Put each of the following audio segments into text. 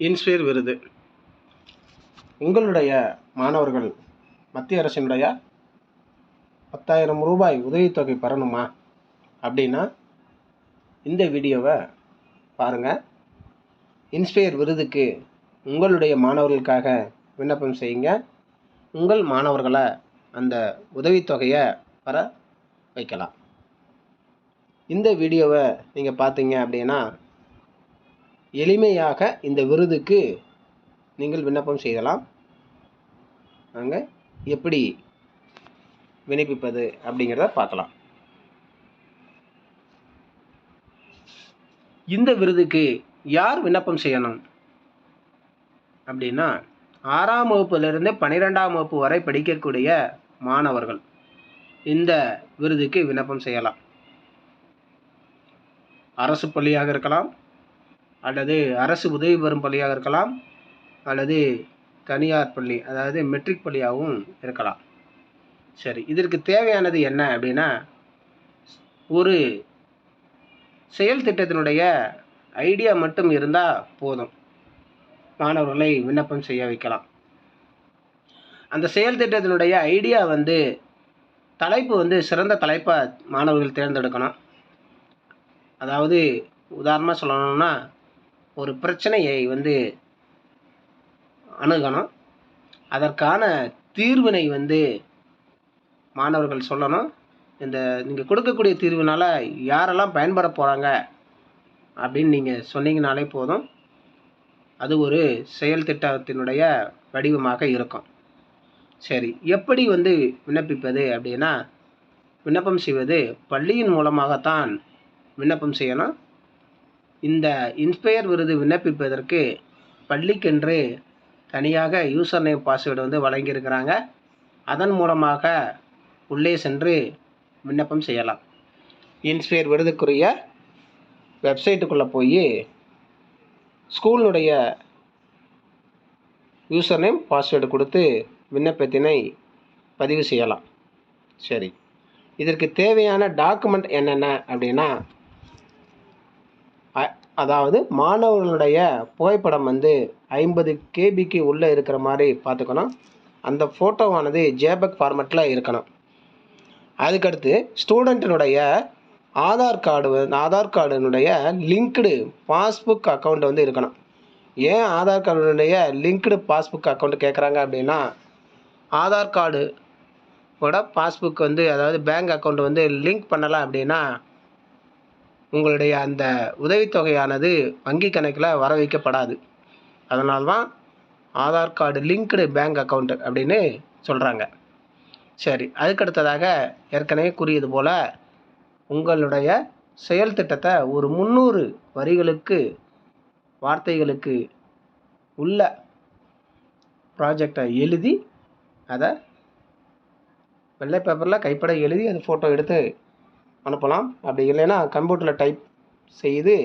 Inspire விருது உங்களுடைய மாணவர்கள் மத்திய அரசினுடைய 10,000 ரூபாய் உதவித்தொகை பெறணுமா அப்படின்னா இந்த வீடியோவை பாருங்கள். இன்ஸ்பயர் விருதுக்கு உங்களுடைய மாணவர்களுக்காக விண்ணப்பம் செய்யுங்க. உங்கள் மாணவர்களை அந்த உதவித்தொகையை பெற வைக்கலாம். இந்த வீடியோவை நீங்கள் பார்த்தீங்க அப்படின்னா எளிமையாக இந்த விருதுக்கு நீங்கள் விண்ணப்பம் செய்யலாம். நாங்கள் எப்படி விண்ணப்பிப்பது அப்படிங்கிறத பார்க்கலாம். இந்த விருதுக்கு யார் விண்ணப்பம் செய்யணும் அப்படின்னா 6ஆம் வகுப்பிலிருந்து 12ஆம் வகுப்பு வரை படிக்கக்கூடிய மாணவர்கள் இந்த விருதுக்கு விண்ணப்பம் செய்யலாம். அரசு பள்ளியாக இருக்கலாம், அல்லது அரசு உதவி பெறும் பள்ளியாக இருக்கலாம், அல்லது தனியார் பள்ளி அதாவது மெட்ரிக் பள்ளியாகவும் இருக்கலாம். சரி, இதற்கு தேவையானது என்ன அப்படின்னா ஒரு செயல் திட்டத்தினுடைய ஐடியா மட்டும் இருந்தால் போதும், மாணவர்களை விண்ணப்பம் செய்ய வைக்கலாம். அந்த செயல் திட்டத்தினுடைய ஐடியா தலைப்பு சிறந்த தலைப்பை மாணவர்கள் தேர்ந்தெடுக்கணும். அதாவது உதாரணமாக சொல்லணும்னா ஒரு பிரச்சனையை அணுகணும், அதற்கான தீர்வினை மாணவர்கள் சொல்லணும். இந்த நீங்கள் கொடுக்கக்கூடிய தீர்வினால் யாரெல்லாம் பயன்பட போகிறாங்க அப்படின்னு நீங்கள் சொன்னீங்கனாலே போதும், அது ஒரு செயல் திட்டத்தினுடைய வடிவமாக இருக்கும். சரி, எப்படி விண்ணப்பிப்பது அப்படின்னா விண்ணப்பம் செய்வது பள்ளியின் மூலமாகத்தான் விண்ணப்பம் செய்யணும். இந்த இன்ஸ்பயர் விருது விண்ணப்பிப்பதற்கு பள்ளிக்கென்று தனியாக யூசர் நேம் பாஸ்வேர்டு வழங்கியிருக்கிறாங்க. அதன் மூலமாக உள்ளே சென்று விண்ணப்பம் செய்யலாம். இன்ஸ்பயர் விருதுக்குரிய வெப்சைட்டுக்குள்ளே போய் ஸ்கூலுடைய யூசர் நேம் பாஸ்வேர்டு கொடுத்து விண்ணப்பத்தினை பதிவு செய்யலாம். சரி, இதற்கு தேவையான டாக்குமெண்ட் என்னென்ன அப்படின்னா அதாவது மாணவர்களுடைய புகைப்படம் 50 KB உள்ளே இருக்கிற மாதிரி பார்த்துக்கணும். அந்த ஃபோட்டோவானது ஜேபக் ஃபார்மேட்டில் இருக்கணும். அதுக்கடுத்து ஸ்டூடெண்ட்டினுடைய ஆதார் கார்டினுடைய லிங்க்டு பாஸ்புக் அக்கௌண்ட் இருக்கணும். ஏன் ஆதார் கார்டுடைய லிங்க்டு பாஸ்புக் அக்கௌண்ட் கேட்குறாங்க அப்படின்னா ஆதார் கார்டோட பாஸ்புக் அதாவது பேங்க் அக்கௌண்ட் லிங்க் பண்ணலாம் அப்படின்னா உங்களுடைய அந்த உதவித்தொகையானது வங்கி கணக்கில் வர வைக்கப்படாது. அதனால்தான் Aadhaar card linked bank account அப்படின்னு சொல்கிறாங்க. சரி, அதுக்கடுத்ததாக ஏற்கனவே கூறியது போல் உங்களுடைய செயல் திட்டத்தை ஒரு 300 வார்த்தைகளுக்கு உள்ள ப்ராஜெக்டை எழுதி அதை வெள்ளை பேப்பரில் கைப்பட எழுதி அது ஃபோட்டோ எடுத்து அனுப்பலாம். அப்படி இல்லைன்னா கம்ப்யூட்டரில் டைப் செய்து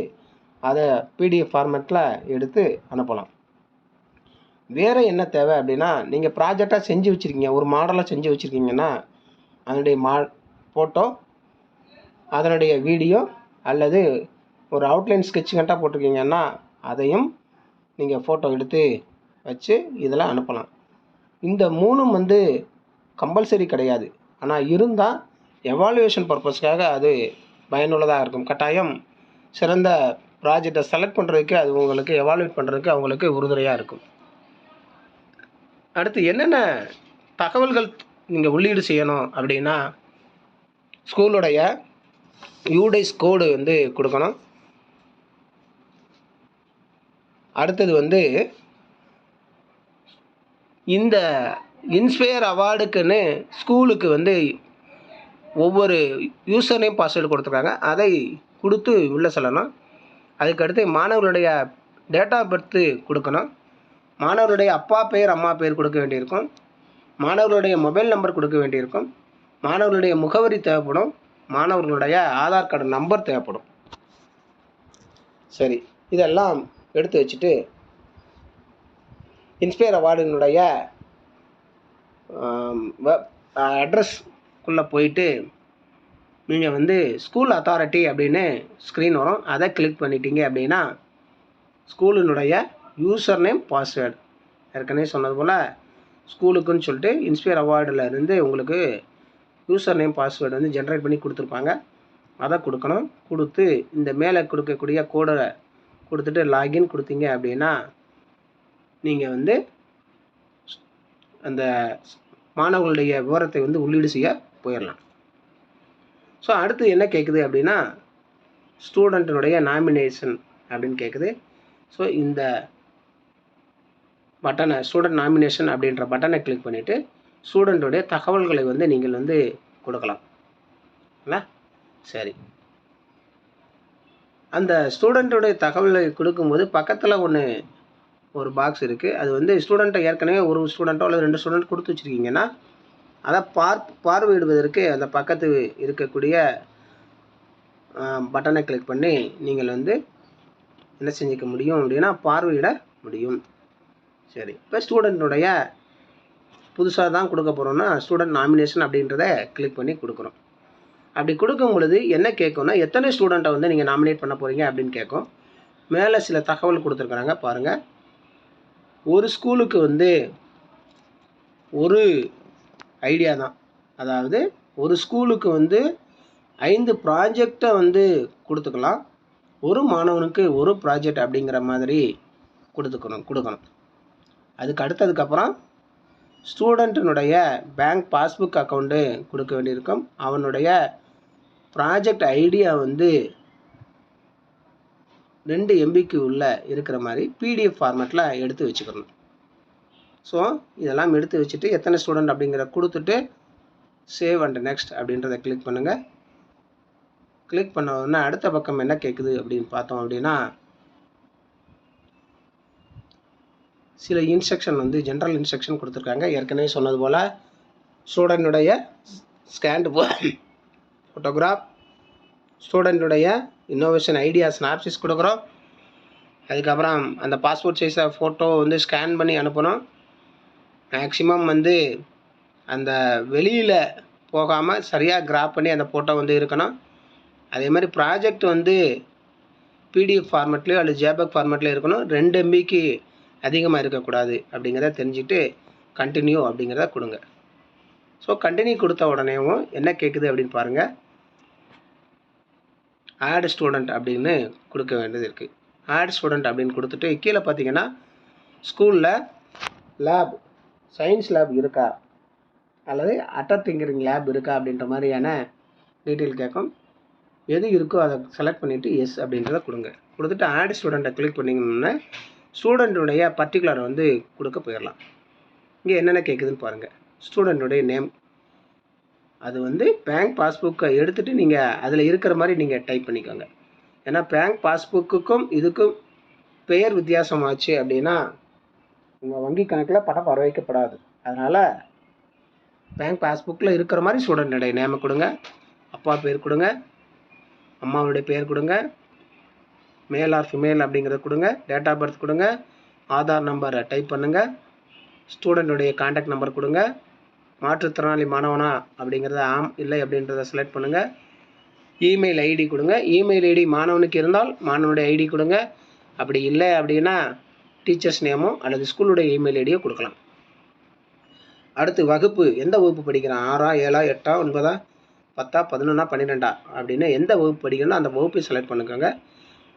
அதை PDF ஃபார்மேட்டில் எடுத்து அனுப்பலாம். வேறு என்ன தேவை அப்படின்னா நீங்கள் ப்ராஜெக்டாக செஞ்சு வச்சுருக்கீங்க, ஒரு மாடலாக செஞ்சு வச்சுருக்கீங்கன்னா அதனுடைய ஃபோட்டோ, அதனுடைய வீடியோ அல்லது ஒரு அவுட்லைன் ஸ்கெட்ச் கண்டாக போட்டிருக்கீங்கன்னா அதையும் நீங்கள் ஃபோட்டோ எடுத்து வச்சு இதில் அனுப்பலாம். இந்த 3 கம்பல்சரி கிடையாது. ஆனால் இருந்தால் எவாலுவேஷன் பர்பஸ்க்காக அது பயனுள்ளதாக இருக்கும். கட்டாயம் சிறந்த ப்ராஜெக்டை செலக்ட் பண்ணுறதுக்கு அது உங்களுக்கு எவாலுவேட் பண்ணுறதுக்கு அவங்களுக்கு உறுதுணையாக இருக்கும். அடுத்து என்னென்ன தகவல்கள் நீங்கள் உள்ளீடு செய்யணும் அப்படின்னா ஸ்கூலுடைய யூடைஸ் கோடு கொடுக்கணும். அடுத்தது இந்த இன்ஸ்பயர் அவார்டுக்குன்னு ஸ்கூலுக்கு ஒவ்வொரு யூசர் நேம் பாஸ்வேர்டு கொடுத்துருக்காங்க, அதை கொடுத்து உள்ளே செல்லணும். அதுக்கடுத்து மாணவர்களுடைய டேட் ஆஃப் பர்த்து கொடுக்கணும். மாணவர்களுடைய அப்பா பேர் அம்மா பேர் கொடுக்க வேண்டியிருக்கும். மாணவர்களுடைய மொபைல் நம்பர் கொடுக்க வேண்டியிருக்கும். மாணவர்களுடைய முகவரி தேவைப்படும். மாணவர்களுடைய ஆதார் கார்டு நம்பர் தேவைப்படும். சரி, இதெல்லாம் எடுத்து வச்சுட்டு இன்ஸ்பயர் அவார்டினுடைய அட்ரஸ்க்குள்ளே போயிட்டு நீங்கள் ஸ்கூல் அத்தாரிட்டி அப்படின்னு ஸ்க்ரீன் வரும், அதை கிளிக் பண்ணிட்டீங்க அப்படின்னா ஸ்கூலினுடைய யூசர் நேம் பாஸ்வேர்டு ஏற்கனவே சொன்னது போல் ஸ்கூலுக்குன்னு சொல்லிட்டு இன்ஸ்பயர் அவார்டில் இருந்து உங்களுக்கு யூசர் நேம் பாஸ்வேர்டு வந்து ஜென்ரேட் பண்ணி கொடுத்துருப்பாங்க. அதை கொடுக்கணும். கொடுத்து இந்த மேலே கொடுக்கக்கூடிய கோடை கொடுத்துட்டு லாகின் கொடுத்தீங்க அப்படின்னா நீங்கள் வந்து அந்த மாணவர்களுடைய விவரத்தை வந்து உள்ளீடு செய்ய போயிடலாம். ஸோ அடுத்து என்ன கேட்குது அப்படின்னா ஸ்டூடெண்ட்டினுடைய நாமினேஷன் அப்படின்னு கேட்குது. ஸோ இந்த பட்டனை ஸ்டூடெண்ட் நாமினேஷன் அப்படின்ற பட்டனை கிளிக் பண்ணிவிட்டு ஸ்டூடெண்ட்டுடைய தகவல்களை வந்து நீங்கள் வந்து கொடுக்கலாம். சரி, அந்த ஸ்டூடெண்ட்டுடைய தகவலை கொடுக்கும்போது பக்கத்தில் ஒரு பாக்ஸ் இருக்குது. அது வந்து ஸ்டூடெண்ட்டை ஏற்கனவே ஒரு ஸ்டூடெண்ட்டோ அல்லது 2 ஸ்டூடெண்ட் கொடுத்து வச்சுருக்கீங்கன்னா அதை பார்வையிடுவதற்கு அந்த பக்கத்து இருக்கக்கூடிய பட்டனை கிளிக் பண்ணி நீங்கள் வந்து என்ன செஞ்சுக்க முடியும் அப்படின்னா பார்வையிட முடியும். சரி, இப்போ ஸ்டூடெண்ட்டுடைய புதுசாக தான் கொடுக்க போகிறோன்னா ஸ்டூடெண்ட் நாமினேஷன் அப்படின்றத கிளிக் பண்ணி கொடுக்குறோம். அப்படி கொடுக்கும் பொழுது என்ன கேட்கும்னா எத்தனை ஸ்டூடெண்ட்டை வந்து நீங்கள் நாமினேட் பண்ண போகிறீங்க அப்படின்னு கேட்கும். மேலே சில தகவல் கொடுத்துருக்குறாங்க பாருங்கள். ஒரு ஸ்கூலுக்கு வந்து ஒரு ஐடியா தான், அதாவது ஒரு ஸ்கூலுக்கு வந்து 5 ப்ராஜெக்டை வந்து கொடுத்துக்கலாம். ஒரு மாணவனுக்கு ஒரு ப்ராஜெக்ட் அப்படிங்கிற மாதிரி கொடுக்கணும். அதுக்கப்புறம் ஸ்டூடெண்ட்டினுடைய பேங்க் பாஸ்புக் அக்கௌண்ட்டு கொடுக்க வேண்டியிருக்கும். அவனுடைய ப்ராஜெக்ட் ஐடியா வந்து 2 MBக்கு உள்ள இருக்கிற மாதிரி PDF ஃபார்மேட்டில் எடுத்து வச்சுக்கணும். ஸோ இதெல்லாம் எடுத்து வச்சுட்டு எத்தனை ஸ்டூடெண்ட் அப்படிங்கிற கொடுத்துட்டு சேவ் அண்ட் நெக்ஸ்ட் அப்படின்றத கிளிக் பண்ணுங்கள். கிளிக் பண்ண உடனே அடுத்த பக்கம் என்ன கேட்குது அப்படின்னு பார்த்தோம் அப்படின்னா சில இன்ஸ்ட்ரக்ஷன் வந்து ஜென்ரல் இன்ஸ்ட்ரக்ஷன் கொடுத்துருக்காங்க. ஏற்கனவே சொன்னது போல் ஸ்டூடெண்ட்டுடைய ஸ்கேன்டு ஃபோட்டோகிராஃப், ஸ்டூடெண்ட்டுடைய இன்னோவேஷன் ஐடியா ஸ்னாப்சிஸ் கொடுக்குறோம். அதுக்கப்புறம் அந்த பாஸ்போர்ட் சைஸை ஃபோட்டோ வந்து ஸ்கேன் பண்ணி அனுப்பணும். மேக்ஸிமம் வந்து அந்த வெளியில் போகாமல் சரியாக கிராப் பண்ணி அந்த ஃபோட்டோ வந்து இருக்கணும். அதே மாதிரி ப்ராஜெக்ட் வந்து PDF ஃபார்மேட்லேயோ அல்லது JPEG ஃபார்மேட்லேயோ இருக்கணும். 2 MBக்கு அதிகமாக இருக்கக்கூடாது அப்படிங்கிறத தெரிஞ்சுட்டு கண்டினியூ அப்படிங்கிறத கொடுங்க. ஸோ கண்டினியூ கொடுத்த உடனேவும் என்ன கேட்குது அப்படின்னு பாருங்கள். ஆட் ஸ்டூடெண்ட் அப்படின்னு கொடுக்க வேண்டியது இருக்குது. ஆட் ஸ்டூடெண்ட் அப்படின்னு கொடுத்துட்டு கீழே பார்த்தீங்கன்னா ஸ்கூலில் லேப் சயின்ஸ் லேப் இருக்கா அல்லது அட்டர் டிங்கரிங் லேப் இருக்கா அப்படின்ற மாதிரியான டீட்டெயில் கேட்கும். எது இருக்கோ அதை செலக்ட் பண்ணிவிட்டு எஸ் அப்படின்றத கொடுங்க. கொடுத்துட்டு ஆட் ஸ்டூடெண்ட்டை கிளிக் பண்ணிங்கன்னா ஸ்டூடெண்ட்டுடைய பர்டிகுலரை வந்து கொடுக்க போயிடலாம். இங்கே என்னென்ன கேட்குதுன்னு பாருங்கள். ஸ்டூடெண்ட்டுடைய நேம், அது வந்து பேங்க் பாஸ்புக்கை எடுத்துகிட்டு நீங்கள் அதில் இருக்கிற மாதிரி நீங்கள் டைப் பண்ணிக்கோங்க. ஏன்னா பேங்க் பாஸ்புக்குக்கும் இதுக்கும் பெயர் வித்தியாசமாச்சு அப்படின்னா உங்கள் வங்கி கணக்கில் பணம் வர வைக்கப்படாது. அதனால் பேங்க் பாஸ்புக்கில் இருக்கிற மாதிரி ஸ்டூடெண்ட்டுடைய நேமை கொடுங்க. அப்பா பேர் கொடுங்க, அம்மாவுடைய பேர் கொடுங்க, மேல் ஆர் ஃபிமேல் அப்படிங்கிறத கொடுங்க, டேட் ஆஃப் பர்த் கொடுங்க, ஆதார் நம்பரை டைப் பண்ணுங்கள், ஸ்டூடெண்ட்டுடைய கான்டாக்ட் நம்பர் கொடுங்க, மாற்றுத்திறனாளி மாணவனா அப்படிங்கிறத ஆம் இல்லை அப்படின்றத செலக்ட் பண்ணுங்கள், இமெயில் ஐடி கொடுங்க. இமெயில் ஐடி மாணவனுக்கு இருந்தால் மாணவனுடைய ஐடி கொடுங்க. அப்படி இல்லை அப்படின்னா டீச்சர்ஸ் நேமோ அல்லது ஸ்கூலுடைய இமெயில் ஐடியோ கொடுக்கலாம். அடுத்து வகுப்பு, எந்த வகுப்பு படிக்கிறான், 6ஆ 7ஆ 8ஆ 9ஆ 10ஆ 11ஆ 12ஆ அப்படின்னு எந்த வகுப்பு படிக்கணும் அந்த வகுப்பை செலக்ட் பண்ணிக்கோங்க.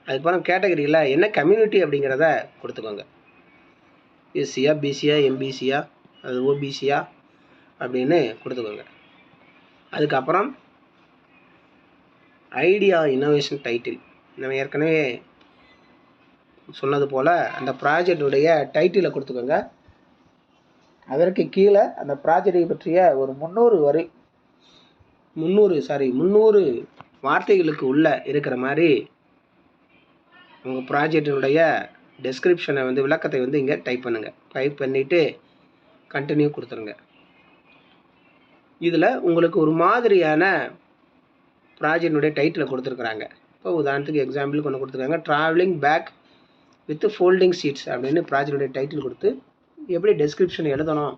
அதுக்கப்புறம் கேட்டகரியில் என்ன கம்யூனிட்டி அப்படிங்கிறத கொடுத்துக்கோங்க. எஸ்சியா பிசியா எம்பிசியா அது ஓபிசியா அப்படின்னு கொடுத்துக்கோங்க. அதுக்கப்புறம் ஐடியா இன்னோவேஷன் டைட்டில், நம்ம ஏற்கனவே சொன்னது போல் அந்த ப்ராஜெக்டுடைய டைட்டிலை கொடுத்துக்கோங்க. அதற்கு கீழே அந்த ப்ராஜெக்டை பற்றிய ஒரு 300 வார்த்தைகளுக்கு உள்ளே இருக்கிற மாதிரி உங்கள் ப்ராஜெக்டினுடைய டெஸ்கிரிப்ஷனை வந்து விளக்கத்தை வந்து இங்கே டைப் பண்ணுங்கள். டைப் பண்ணிவிட்டு கண்டினியூ கொடுத்துருங்க. இதில் உங்களுக்கு ஒரு மாதிரியான ப்ராஜெக்டினுடைய டைட்டிலை கொடுத்துருக்குறாங்க. இப்போ உதாரணத்துக்கு எக்ஸாம்பிளுக்கு ஒன்று கொடுத்துருக்காங்க, travelling bag with folding seats அப்படின்னு ப்ராஜெக்டுடைய டைட்டில் கொடுத்து எப்படி டெஸ்கிரிப்ஷன் எழுதணும்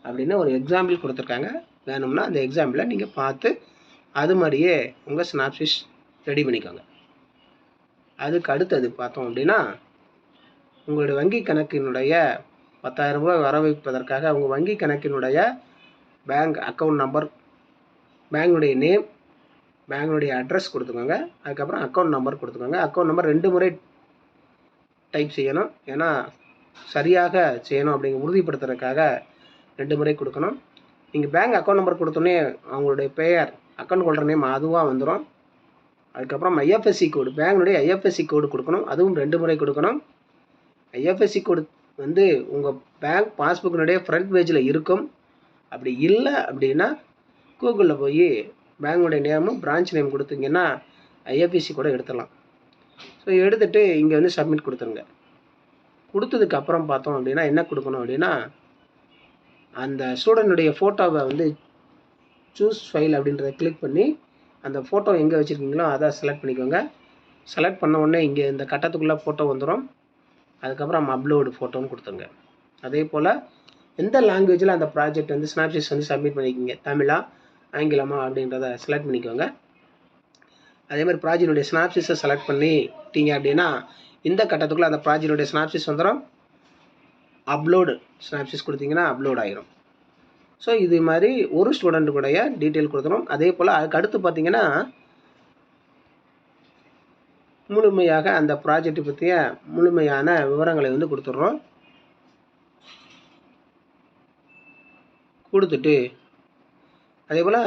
அப்படின்னு ஒரு எக்ஸாம்பிள் கொடுத்துருக்காங்க. வேணும்னா அந்த எக்ஸாம்பிளை நீங்கள் பார்த்து அது மாதிரியே உங்கள் ஸ்னாப்சிஸ் ரெடி பண்ணிக்கோங்க. அதுக்கு அடுத்தது பார்த்தோம் அப்படின்னா உங்களுடைய வங்கி கணக்கினுடைய 10,000 ரூபாய் வர வைப்பதற்காக உங்கள் வங்கி கணக்கினுடைய பேங்க் அக்கௌண்ட் நம்பர், பேங்குடைய நேம், பேங்குடைய அட்ரஸ் கொடுத்துக்கோங்க. அதுக்கப்புறம் அக்கௌண்ட் நம்பர் கொடுத்துக்கோங்க. அக்கௌண்ட் நம்பர் 2 முறை டைப் செய்யணும். ஏன்னா சரியாக செய்யணும் அப்படிங்கிற உறுதிப்படுத்துறதுக்காக 2 முறை கொடுக்கணும். நீங்கள் பேங்க் அக்கௌண்ட் நம்பர் கொடுத்தோன்னே அவங்களுடைய பெயர், அக்கௌண்ட் ஹோல்டர் நேம் அதுவாக வந்துடும். அதுக்கப்புறம் ஐஎஃப்எஸ்சி கோடு, பேங்குடைய ஐஎஃப்எஸ்சி கோடு கொடுக்கணும். அதுவும் 2 முறை கொடுக்கணும். ஐஎஃப்எஸ்சி கோடு வந்து உங்கள் பேங்க் பாஸ்புக்கினுடைய ஃப்ரண்ட் பேஜில் இருக்கும். அப்படி இல்லை அப்படின்னா கூகுளில் போய் பேங்குடைய நேமும் பிரான்ச் நேம் கொடுத்தீங்கன்னா ஐஎஃப்எஸ்சி கூட எடுத்துடலாம். ஸோ எடுத்துகிட்டு இங்கே வந்து சப்மிட் கொடுத்துருங்க. கொடுத்ததுக்கு அப்புறம் பார்த்தோம் அப்படின்னா என்ன கொடுக்கணும் அப்படின்னா, அந்த ஸ்டூடெண்ட்டுடைய ஃபோட்டோவை வந்து சூஸ் ஃபைல் அப்படின்றத கிளிக் பண்ணி அந்த ஃபோட்டோ எங்கே வச்சுருக்கீங்களோ அதை செலக்ட் பண்ணிக்கோங்க. செலக்ட் பண்ண உடனே இங்கே இந்த கட்டத்துக்குள்ளே ஃபோட்டோ வந்துடும். அதுக்கப்புறம் அப்லோடு ஃபோட்டோன்னு கொடுத்துருங்க. அதே போல் எந்த லாங்குவேஜில் அந்த ப்ராஜெக்ட் வந்து ஸ்னாப்ஷீட்ஸ் வந்து சப்மிட் பண்ணிக்கிங்க, தமிழா ஆங்கிலமா அப்படின்றத செலக்ட் பண்ணிக்கோங்க. அதே மாதிரி ப்ராஜெக்டுடைய ஸ்னாப்ஷீட்ஸை செலக்ட் பண்ணிட்டீங்க அப்படின்னா இந்த கட்டத்துக்குள்ளே அந்த ப்ராஜெக்டுடைய ஸ்னாப்ஷீட்ஸ் வந்துடும். அப்லோடு ஸ்னாப்ஷீட்ஸ் கொடுத்தீங்கன்னா அப்லோட் ஆகிரும். ஸோ இது மாதிரி ஒரு ஸ்டூடெண்ட்டுடைய டீட்டெயில் கொடுத்துரும். அதே போல் அதுக்கு அடுத்து பார்த்தீங்கன்னா முழுமையாக அந்த ப்ராஜெக்ட் பற்றிய முழுமையான விவரங்களை வந்து கொடுத்துட்றோம். கொடுத்துட்டு அதே போல்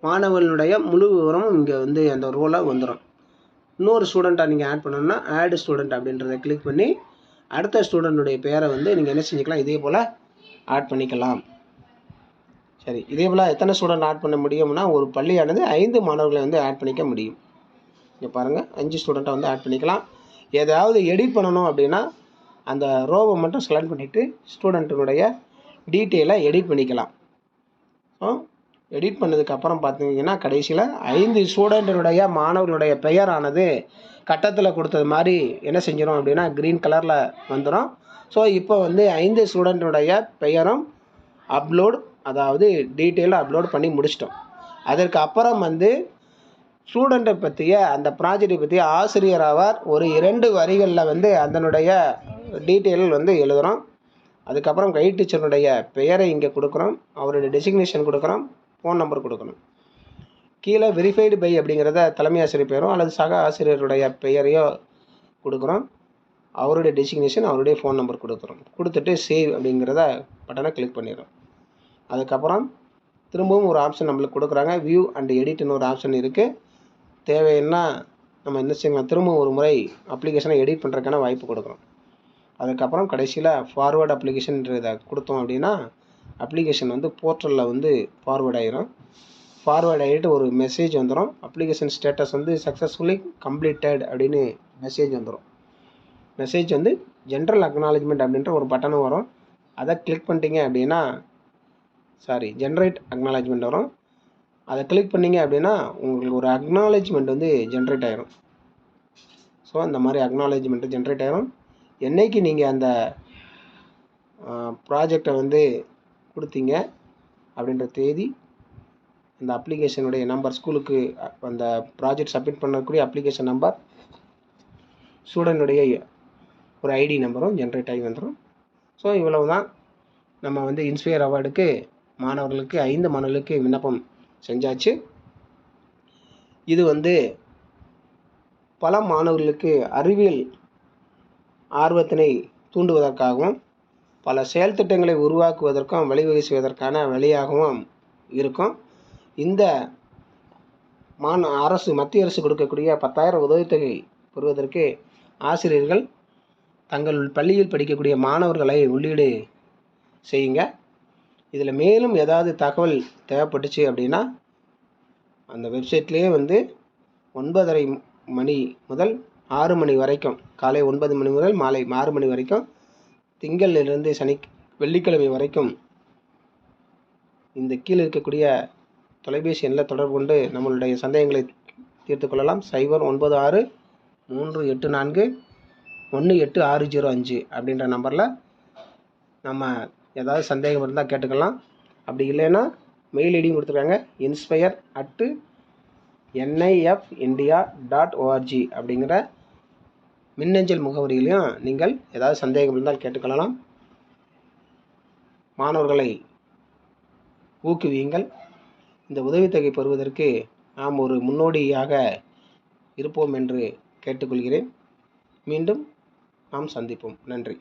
மாணவர்களுடைய முழு விவரமும் இங்கே வந்து அந்த ரோலாக வந்துடும். இன்னொரு ஸ்டூடெண்ட்டாக நீங்கள் ஆட் பண்ணணும்னா ஆட் ஸ்டூடெண்ட் அப்படின்றத கிளிக் பண்ணி அடுத்த ஸ்டூடெண்ட்டுடைய பேரை வந்து நீங்கள் என்ன செஞ்சுக்கலாம், இதே போல் ஆட் பண்ணிக்கலாம். சரி, இதே போல் எத்தனை ஸ்டூடெண்ட் ஆட் பண்ண முடியும்னா ஒரு பள்ளியானது 5 மாணவர்களை வந்து ஆட் பண்ணிக்க முடியும். இங்கே பாருங்கள், 5 ஸ்டூடெண்ட்டை வந்து ஆட் பண்ணிக்கலாம். ஏதாவது எடிட் பண்ணணும் அப்படின்னா அந்த ரோவை மட்டும் செலக்ட் பண்ணிவிட்டு ஸ்டூடெண்ட்டினுடைய டீட்டெயிலை எடிட் பண்ணிக்கலாம். ஸோ எடிட் பண்ணதுக்கப்புறம் பார்த்தீங்கன்னா கடைசியில் 5 ஸ்டூடெண்ட்டினுடைய மாணவர்களுடைய பெயரானது கட்டத்தில் கொடுத்தது மாதிரி என்ன செஞ்சிடும் அப்படின்னா க்ரீன் கலரில் வந்துடும். ஸோ இப்போ வந்து 5 ஸ்டூடெண்ட்டுடைய பெயரும் அப்லோட், அதாவது டீட்டெயிலாக அப்லோட் பண்ணி முடிச்சிட்டோம். அதற்கு அப்புறம் வந்து ஸ்டூடெண்ட்டை பற்றிய அந்த ப்ராஜெக்டை பற்றிய ஆசிரியர் ஆவார் ஒரு 2 வரிகளில் வந்து அதனுடைய டீட்டெயில் வந்து எழுதுகிறோம். அதுக்கப்புறம் கைட் டீச்சருடைய பெயரை இங்கே கொடுக்குறோம், அவருடைய டெசிக்னேஷன் கொடுக்குறோம், ஃபோன் நம்பர் கொடுக்கணும். கீழே வெரிஃபைடு பை அப்படிங்கிறத தலைமை ஆசிரியர் பெயரோ அல்லது சக ஆசிரியருடைய பெயரையோ கொடுக்குறோம், அவருடைய டெசிக்னேஷன், அவருடைய ஃபோன் நம்பர் கொடுக்குறோம். கொடுத்துட்டு சேவ் அப்படிங்கிறத பட்டனை கிளிக் பண்ணிடுறோம். அதுக்கப்புறம் திரும்பவும் ஒரு ஆப்ஷன் நம்மளுக்கு கொடுக்குறாங்க, வியூ அண்ட் எடிட்னு ஒரு ஆப்ஷன் இருக்குது. தேவைன்னா நம்ம என்ன செய்யலாம், திரும்பவும் ஒரு முறை அப்ளிகேஷனை எடிட் பண்ணுறதுக்கான வாய்ப்பு கொடுக்குறோம். அதுக்கப்புறம் கடைசியில் ஃபார்வேர்டு அப்ளிகேஷன்றதை கொடுத்தோம் அப்படின்னா அப்ளிகேஷன் வந்து போர்ட்டலில் வந்து ஃபார்வேர்ட் ஆகிரும். ஃபார்வேர்ட் ஆகிட்டு ஒரு மெசேஜ் வந்துடும், அப்ளிகேஷன் ஸ்டேட்டஸ் வந்து சக்ஸஸ்ஃபுல்லி கம்ப்ளீட்டட் அப்படின்னு மெசேஜ் வந்துடும். மெசேஜ் வந்து ஜென்ரல் அக்னாலஜ்மெண்ட் அப்படின்ற ஒரு பட்டனும் வரும். அதை கிளிக் பண்ணிட்டீங்க அப்படின்னா ஜென்ரேட் அக்னாலஜ்மெண்ட் வரும். அதை கிளிக் பண்ணிங்க அப்படின்னா உங்களுக்கு ஒரு அக்னாலஜ்மெண்ட் வந்து ஜென்ரேட் ஆகிரும். ஸோ அந்த மாதிரி அக்னாலஜ்மெண்ட்டு ஜென்ரேட் ஆகிரும். என்றைக்கு நீங்கள் அந்த ப்ராஜெக்டை வந்து கொடுத்தீங்க அப்படின்ற தேதி, அந்த அப்ளிகேஷனுடைய நம்பர், ஸ்கூலுக்கு அந்த ப்ராஜெக்ட் சப்மிட் பண்ணக்கூடிய அப்ளிகேஷன் நம்பர், ஸ்டூடெண்ட்டுடைய ஒரு ஐடி நம்பரும் ஜென்ரேட் ஆகி வந்துடும். ஸோ இவ்வளவு தான் நம்ம வந்து இன்ஸ்பயர் அவார்டுக்கு மாணவர்களுக்கு 5 மாணவர்களுக்கு விண்ணப்பம் செஞ்சாச்சு. இது வந்து பல மாணவர்களுக்கு அறிவியல் ஆர்வத்தினை தூண்டுவதற்காகவும் பல செயல் திட்டங்களை உருவாக்குவதற்கும் வழிவகை செய்வதற்கான வழியாகவும் இருக்கும். இந்த மத்திய அரசு கொடுக்கக்கூடிய 10,000 உதவித்தொகை பெறுவதற்கு ஆசிரியர்கள் தங்கள் பள்ளியில் படிக்கக்கூடிய மாணவர்களை உள்ளீடு செய்யுங்க. இதில் மேலும் ஏதாவது தகவல் தேவைப்பட்டுச்சு அப்படின்னா அந்த வெப்சைட்லேயே வந்து 9:30 மணி முதல் 6 மணி வரைக்கும், காலை 9 மணி முதல் மாலை 6 மணி வரைக்கும், திங்களிலிருந்து வெள்ளிக்கிழமை வரைக்கும் இந்த கீழே இருக்கக்கூடிய தொலைபேசி எண்ணில் தொடர்பு கொண்டு நம்மளுடைய சந்தேகங்களை தீர்த்து கொள்ளலாம். 096 384 18605 அப்படின்ற நம்பரில் நம்ம ஏதாவது சந்தேகம் இருந்தால் கேட்டுக்கலாம். அப்படி இல்லைன்னா மெயில் ஐடியும் கொடுத்துருக்காங்க, inspire@nifindia.org அப்படிங்கிற மின்னஞ்சல் முகவரியிலையும் நீங்கள் ஏதாவது சந்தேகம் இருந்தால் கேட்டுக்கொள்ளலாம். மாணவர்களை ஊக்குவியுங்கள். இந்த உதவித்தொகை பெறுவதற்கு நாம் ஒரு முன்னோடியாக இருப்போம் என்று கேட்டுக்கொள்கிறேன். மீண்டும் நாம் சந்திப்போம். நன்றி.